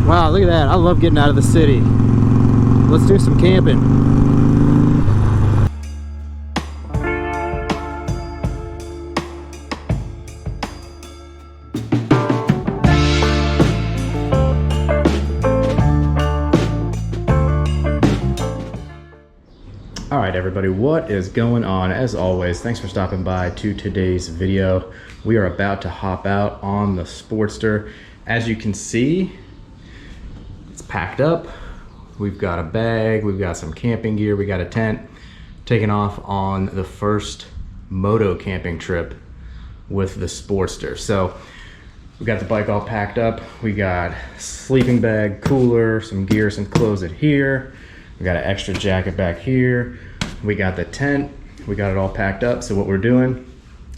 Wow, look at that. I love getting out of the city. Let's do some camping. All right, everybody, what is going on? As always, thanks for stopping by to today's video. We are about to hop out on the Sportster. As you can see, it's packed up. We've got a bag, we've got some camping gear, we got a tent. Taking off on the first moto camping trip with the Sportster. So we got the bike all packed up. We got sleeping bag, cooler, some gear, some clothes in here. We got an extra jacket back here. We got the tent. We got it all packed up. So what we're doing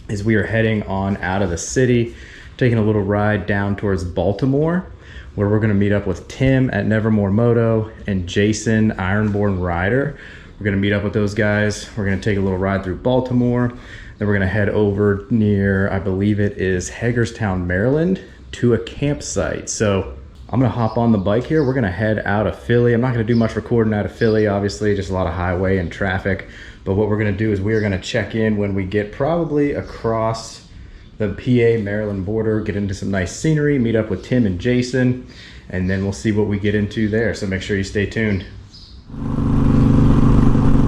is we are heading on out of the city, taking a little ride down towards Baltimore, where we're gonna meet up with Tim at NevermoreMoto and Jason, Ironbornrider. We're gonna meet up with those guys. We're gonna take a little ride through Baltimore. Then we're gonna head over near, I believe it is Hagerstown, Maryland, to a campsite. So I'm gonna hop on the bike here. We're gonna head out of Philly. I'm not gonna do much recording out of Philly, obviously, just a lot of highway and traffic. But what we're gonna do is we are gonna check in when we get probably across the PA Maryland border, get into some nice scenery, meet up with Tim and Jason, and then we'll see what we get into there. So make sure you stay tuned.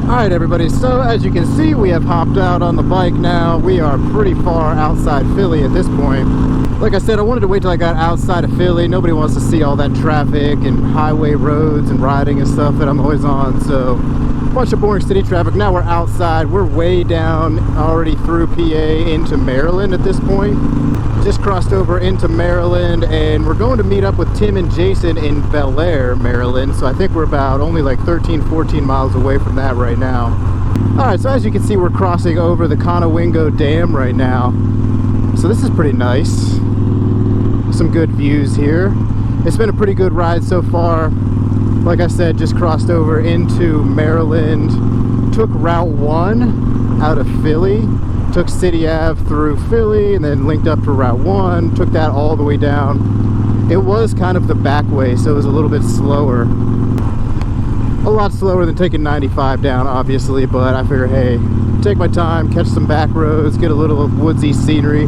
All right, everybody, so as you can see, we have hopped out on the bike now. We are pretty far outside Philly at this point. Like I said, I wanted to wait till I got outside of Philly. Nobody wants to see all that traffic and highway roads and riding and stuff that I'm always on. So a bunch of boring city traffic. Now we're outside. We're way down already through PA into Maryland at this point. Just crossed over into Maryland, and we're going to meet up with Tim and Jason in Bel Air, Maryland. So I think we're about only like 13, 14 miles away from that right now. All right, so as you can see, we're crossing over the Conowingo Dam right now. So this is pretty nice. Some good views here. It's been a pretty good ride so far. Like I said, just crossed over into Maryland, took Route 1 out of Philly, took City Ave through Philly, and then linked up to Route 1, took that all the way down. It was kind of the back way, so it was a little bit slower. A lot slower than taking 95 down, obviously, but I figured, hey, take my time, catch some back roads, get a little woodsy scenery.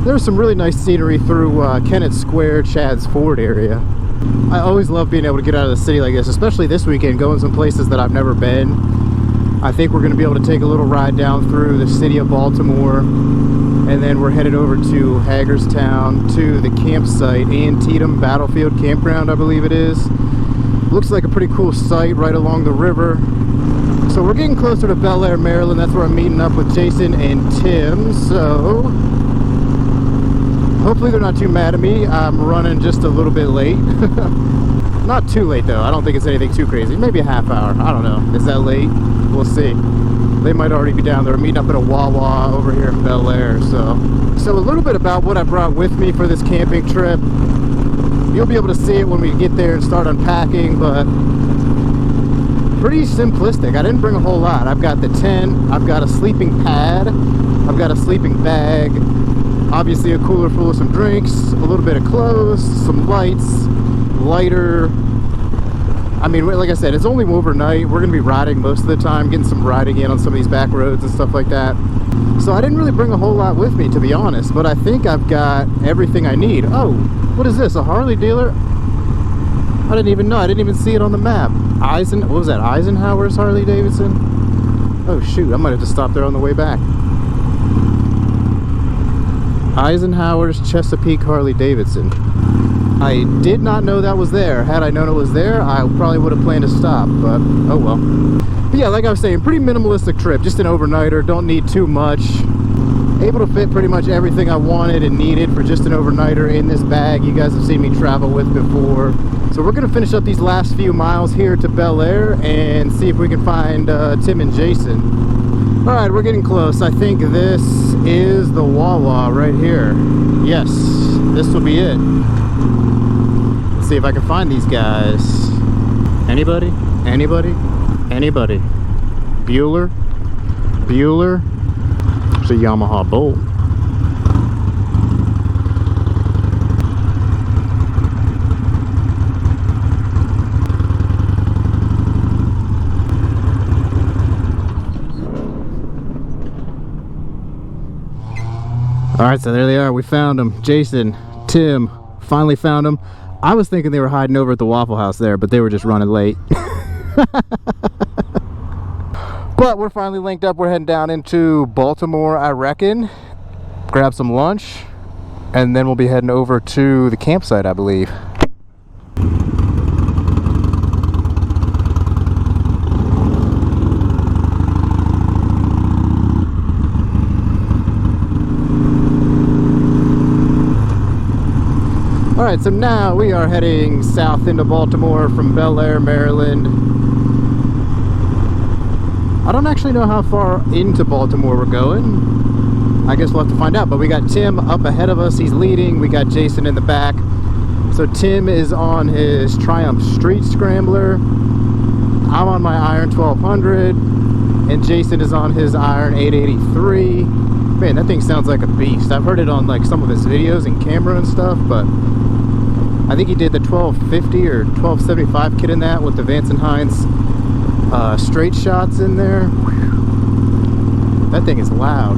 There was some really nice scenery through Kennett Square, Chadds Ford area. I always love being able to get out of the city like this, especially this weekend, going some places that I've never been. I think we're going to be able to take a little ride down through the city of Baltimore, and then we're headed over to Hagerstown to the campsite, Antietam Battlefield Campground, I believe it is. Looks like a pretty cool site right along the river. So we're getting closer to Bel Air, Maryland. That's where I'm meeting up with Jason and Tim. So hopefully they're not too mad at me. I'm running just a little bit late. Not too late though. I don't think it's anything too crazy. Maybe a half hour. I don't know. Is that late? We'll see. They might already be down there. Meeting up at a Wawa over here in Bel Air. So a little bit about what I brought with me for this camping trip. You'll be able to see it when we get there and start unpacking, but pretty simplistic. I didn't bring a whole lot. I've got the tent, I've got a sleeping pad, I've got a sleeping bag, obviously a cooler full of some drinks, a little bit of clothes, some lights, lighter. I mean, like I said, it's only overnight. We're gonna be riding most of the time, getting some riding in on some of these back roads and stuff like that. So I didn't really bring a whole lot with me, to be honest, but I think I've got everything I need. Oh, what is this, a Harley dealer? I didn't even know. I didn't even see it on the map. What was that, Eisenhower's Harley Davidson? Oh shoot, I might have to stop there on the way back. Eisenhower's Chesapeake Harley Davidson. I did not know that was there. Had I known it was there, I probably would have planned to stop, but oh well. But yeah, like I was saying, pretty minimalistic trip, just an overnighter, don't need too much. Able to fit pretty much everything I wanted and needed for just an overnighter in this bag. You guys have seen me travel with before. So we're gonna finish up these last few miles here to Bel Air and see if we can find Tim and Jason. All right, we're getting close. I think this is the Wawa right here. Yes, this will be it. Let's see if I can find these guys. Anybody? Anybody? Anybody? Bueller? Bueller? It's a Yamaha Bolt. All right, so there they are. We found them. Jason, Tim, finally found them. I was thinking they were hiding over at the Waffle House there, but they were just running late. But we're finally linked up. We're heading down into Baltimore, I reckon. Grab some lunch, and then we'll be heading over to the campsite, I believe. Alright, so now we are heading south into Baltimore from Bel Air, Maryland. I don't actually know how far into Baltimore we're going. I guess we'll have to find out, but we got Tim up ahead of us. He's leading. We got Jason in the back. So Tim is on his Triumph Street Scrambler. I'm on my Iron 1200, and Jason is on his Iron 883. Man, that thing sounds like a beast. I've heard it on like some of his videos and camera and stuff, but I think he did the 1250 or 1275 kit in that with the Vance & Hines straight shots in there. Whew. That thing is loud.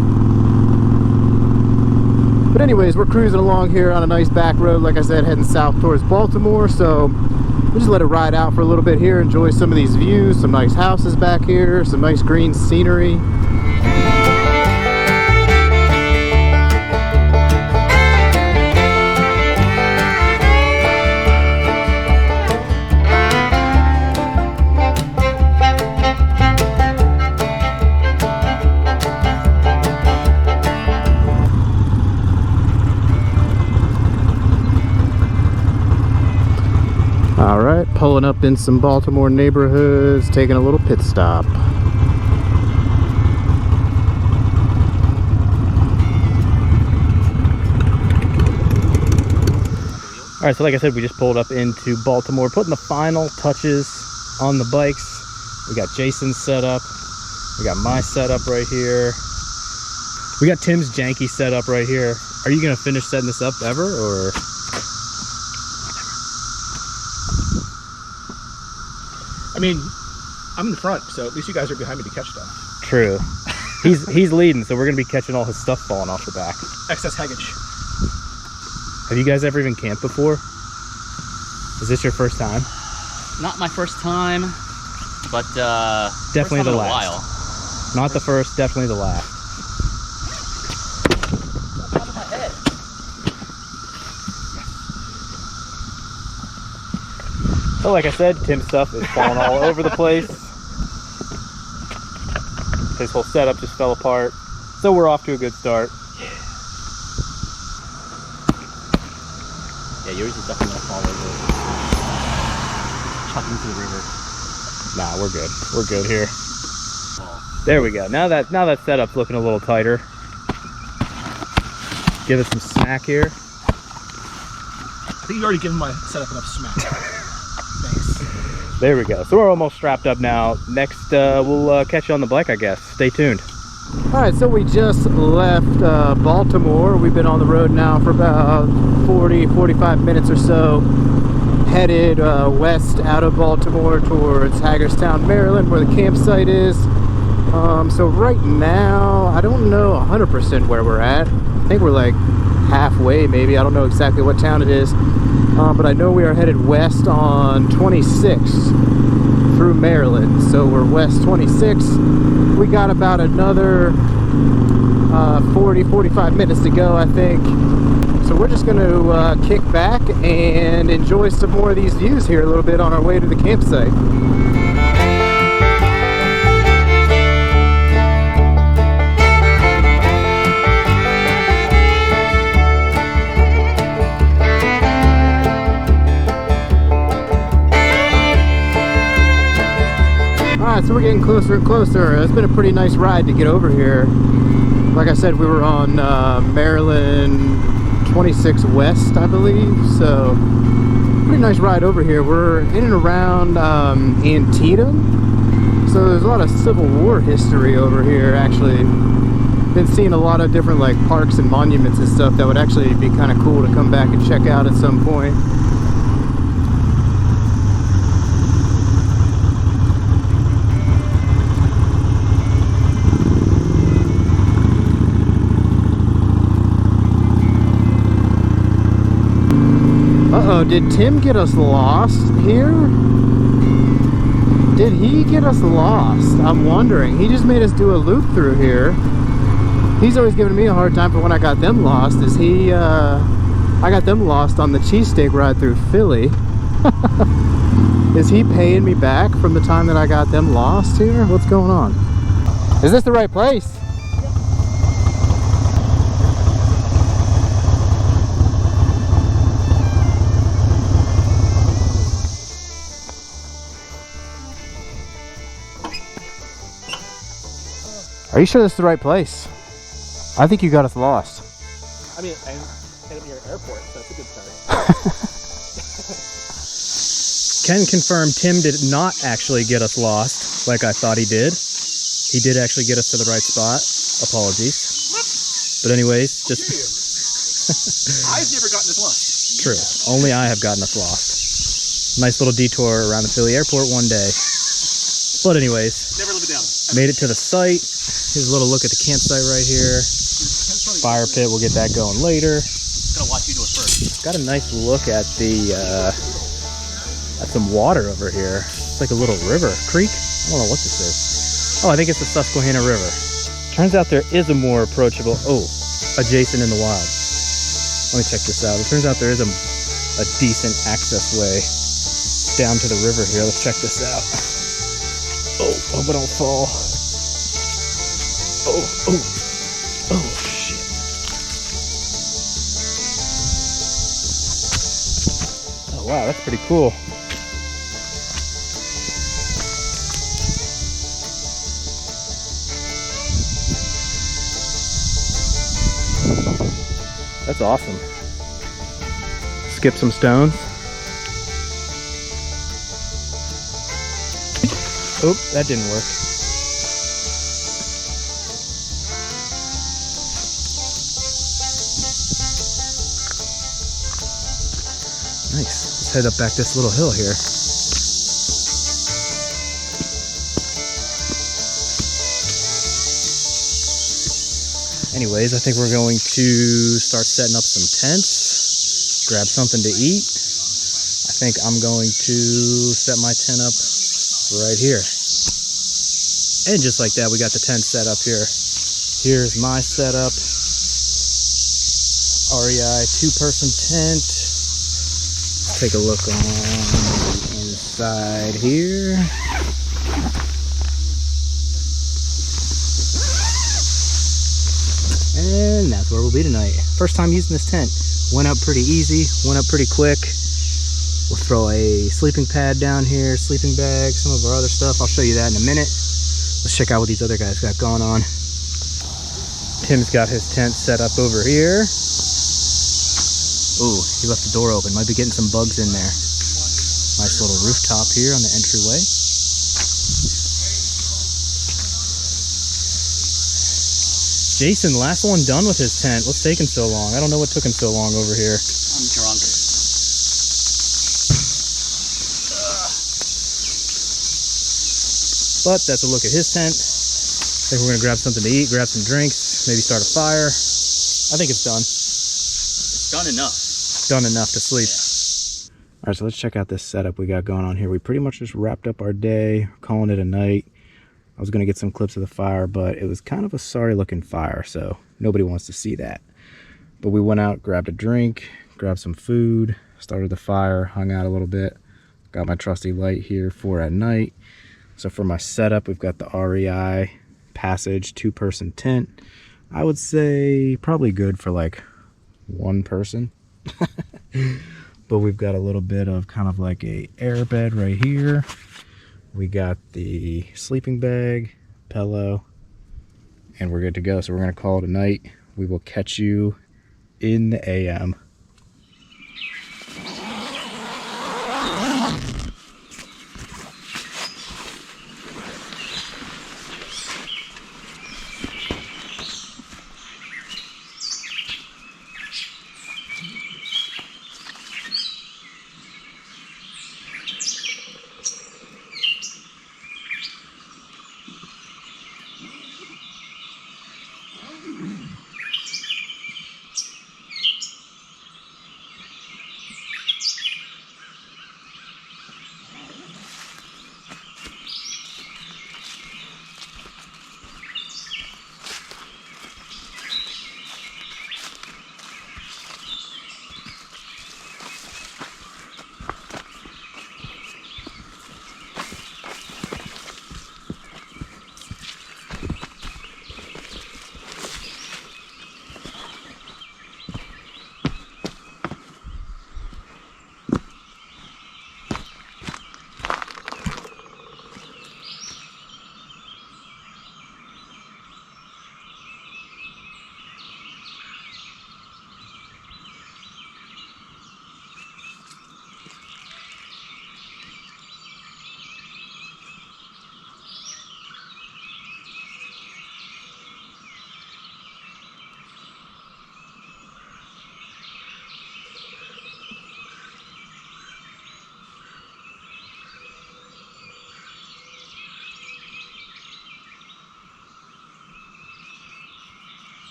But anyways, we're cruising along here on a nice back road, like I said, heading south towards Baltimore. So we'll just let it ride out for a little bit here, enjoy some of these views, some nice houses back here, some nice green scenery. Alright, pulling up in some Baltimore neighborhoods, taking a little pit stop. Alright, so like I said, we just pulled up into Baltimore, putting the final touches on the bikes. We got Jason's setup. We got my setup right here. We got Tim's janky setup right here. Are you going to finish setting this up ever, or...? I mean, I'm in the front, so at least you guys are behind me to catch stuff. True. He's leading, so we're gonna be catching all his stuff falling off the back. Excess haggage. Have you guys ever even camped before? Is this your first time? Not my first time, but definitely first time the in a last. while. Not the first, definitely the last. Out of my head. So like I said, Tim's stuff is falling all over the place. His whole setup just fell apart. So we're off to a good start. Yeah, yours is definitely gonna fall over. Chuck into the river. Nah, we're good. We're good here. There we go. Now that setup's looking a little tighter. Give it some smack here. I think you already given my setup enough smack. Thanks. There we go. So we're almost strapped up now. Next, we'll catch you on the bike, I guess. Stay tuned. All right, so we just left Baltimore. We've been on the road now for about 40-45 minutes or so. Headed west out of Baltimore towards Hagerstown, Maryland, where the campsite is. So right now, I don't know 100% where we're at. I think we're like halfway, maybe. I don't know exactly what town it is. But I know we are headed west on 26 through Maryland. So we're west 26. We got about another 40-45 minutes to go, I think. So we're just going to kick back and enjoy some more of these views here a little bit on our way to the campsite. So we're getting closer and closer. It's been a pretty nice ride to get over here. Like I said, we were on Maryland 26 West, I believe. So pretty nice ride over here. We're in and around Antietam. So there's a lot of Civil War history over here, actually. Been seeing a lot of different like parks and monuments and stuff that would actually be kind of cool to come back and check out at some point. know, did Tim get us lost here? Did he get us lost? I'm wondering. He just made us do a loop through here. He's always giving me a hard time for when I got them lost. Is he, I got them lost on the cheesesteak ride through Philly. Is he paying me back from the time that I got them lost here? What's going on? Is this the right place? Are you sure this is the right place? I think you got us lost. I mean, I ended up near an airport, so that's a good start. Ken confirmed Tim did not actually get us lost like I thought he did. He did actually get us to the right spot. Apologies. But anyways, just... I've never gotten this lost. True. Only I have gotten us lost. Nice little detour around the Philly airport one day. But anyways, Never live it down. made it to the site. Here's a little look at the campsite right here. Fire pit, we'll get that going later. Gonna watch you do it first. Got a nice look at the at some water over here. It's like a little river, creek. I don't know what this is. Oh, I think it's the Susquehanna River. Turns out there is a more approachable, a Jason in the wild. Let me check this out. It turns out there is a decent access way down to the river here. Let's check this out. Oh, hope I don't fall. Oh, shit. Oh, wow, that's pretty cool. That's awesome. Skip some stones. Oh, that didn't work. Nice. Let's head up back this little hill here. Anyways, I think we're going to start setting up some tents, grab something to eat. I think I'm going to set my tent up right here. And just like that, we got the tent set up here. Here's my setup. REI 2-person tent. Let's take a look on the inside here. And that's where we'll be tonight. First time using this tent. Went up pretty easy, went up pretty quick. We'll throw a sleeping pad down here, sleeping bag, some of our other stuff. I'll show you that in a minute. Let's check out what these other guys got going on. Tim's got his tent set up over here. Ooh, he left the door open. Might be getting some bugs in there. Nice little rooftop here on the entryway. Jason, last one done with his tent. What's taking so long? I don't know what took him so long over here. I'm drunk. But that's a look at his tent. I think we're gonna grab something to eat, grab some drinks, maybe start a fire. I think it's done. It's done enough. Done enough to sleep. Yeah. All right, so let's check out this setup we got going on here. We pretty much just wrapped up our day, calling it a night. I was gonna get some clips of the fire, but it was kind of a sorry looking fire, so nobody wants to see that. But we went out, grabbed a drink, grabbed some food, started the fire, hung out a little bit. Got my trusty light here for at night. So for my setup, we've got the REI Passage 2-person tent. I would say probably good for like one person. But we've got a little bit of kind of like a air bed right here. We got the sleeping bag, pillow, and we're good to go. So we're gonna call it a night. We will catch you in the AM.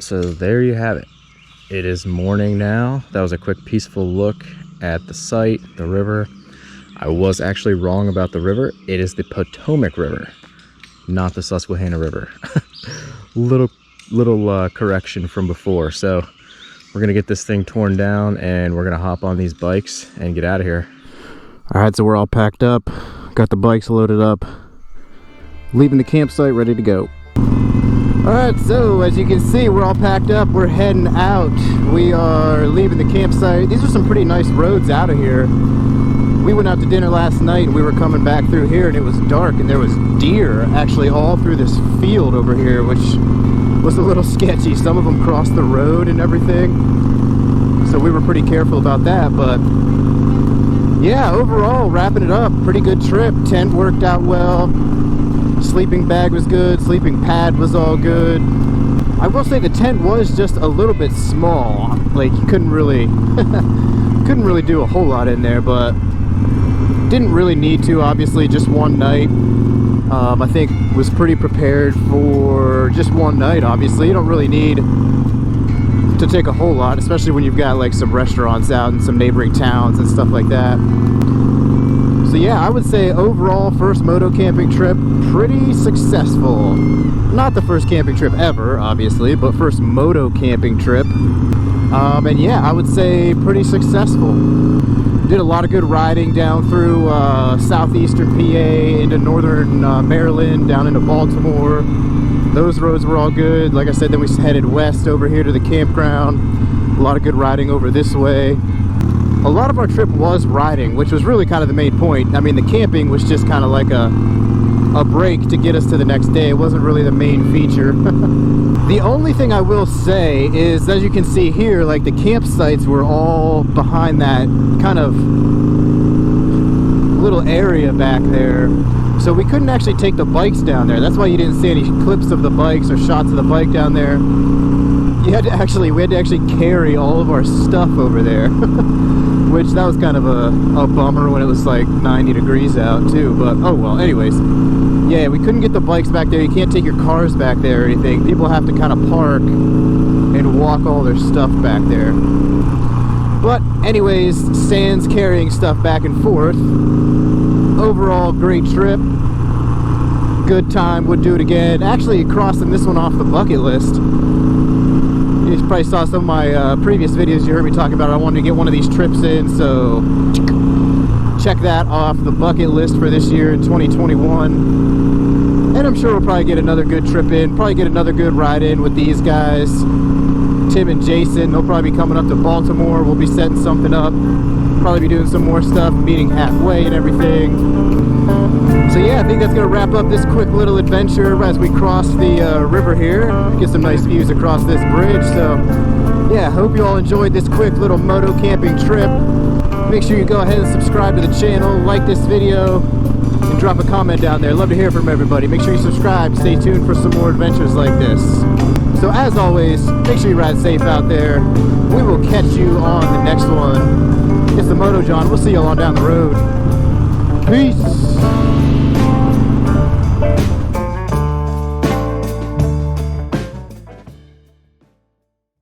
so there you have it. It is morning now. That was a quick peaceful look at the site, the river. I was actually wrong about the river. It is the Potomac River, not the Susquehanna River. little correction from before. So we're gonna get this thing torn down and we're gonna hop on these bikes and get out of here. All right, so we're all packed up, got the bikes loaded up, leaving the campsite ready to go. All right, so as you can see, we're all packed up, we're heading out. We are leaving the campsite. These are some pretty nice roads out of here. We went out to dinner last night and we were coming back through here and it was dark and there was deer actually all through this field over here, which was a little sketchy. Some of them crossed the road and everything, so we were pretty careful about that. But yeah, overall, wrapping it up, pretty good trip. Tent worked out well, sleeping bag was good, sleeping pad was all good. I will say the tent was just a little bit small, like you couldn't really do a whole lot in there, but didn't really need to. Obviously just one night. I think was pretty prepared for just one night. Obviously you don't really need to take a whole lot, especially when you've got like some restaurants out in some neighboring towns and stuff like that. So yeah, I would say overall first moto camping trip, pretty successful. Not the first camping trip ever, obviously, but first moto camping trip. And yeah, I would say pretty successful. Did a lot of good riding down through southeastern PA into northern Maryland, down into Baltimore. Those roads were all good. Like I said, then we headed west over here to the campground. A lot of good riding over this way. A lot of our trip was riding, which was really kind of the main point. I mean, the camping was just kind of like a break to get us to the next day. It wasn't really the main feature. The only thing I will say is, as you can see here, like the campsites were all behind that kind of little area back there. So we couldn't actually take the bikes down there. That's why you didn't see any clips of the bikes or shots of the bike down there. We had to actually carry all of our stuff over there. Which that was kind of a bummer when it was like 90 degrees out too, but oh well. Anyways, yeah, we couldn't get the bikes back there. You can't take your cars back there or anything. People have to kind of park and walk all their stuff back there. But anyways, sans carrying stuff back and forth. Overall, great trip. Good time, would do it again. Actually, crossing this one off the bucket list. You probably saw some of my previous videos. You heard me talk about it. I wanted to get one of these trips in, so check that off the bucket list for this year in 2021. And I'm sure we'll probably get another good trip in, probably get another good ride in with these guys, Tim and Jason. They'll probably be coming up to Baltimore. We'll be setting something up, probably be doing some more stuff, meeting halfway and everything. So yeah, I think that's gonna wrap up this quick little adventure as we cross the river here. Get some nice views across this bridge. So yeah, hope you all enjoyed this quick little moto camping trip. Make sure you go ahead and subscribe to the channel, like this video, and drop a comment down there. Love to hear from everybody. Make sure you subscribe, stay tuned for some more adventures like this. So as always, make sure you ride safe out there. We will catch you on the next one. It's the Moto John. We'll see you all on down the road. Peace.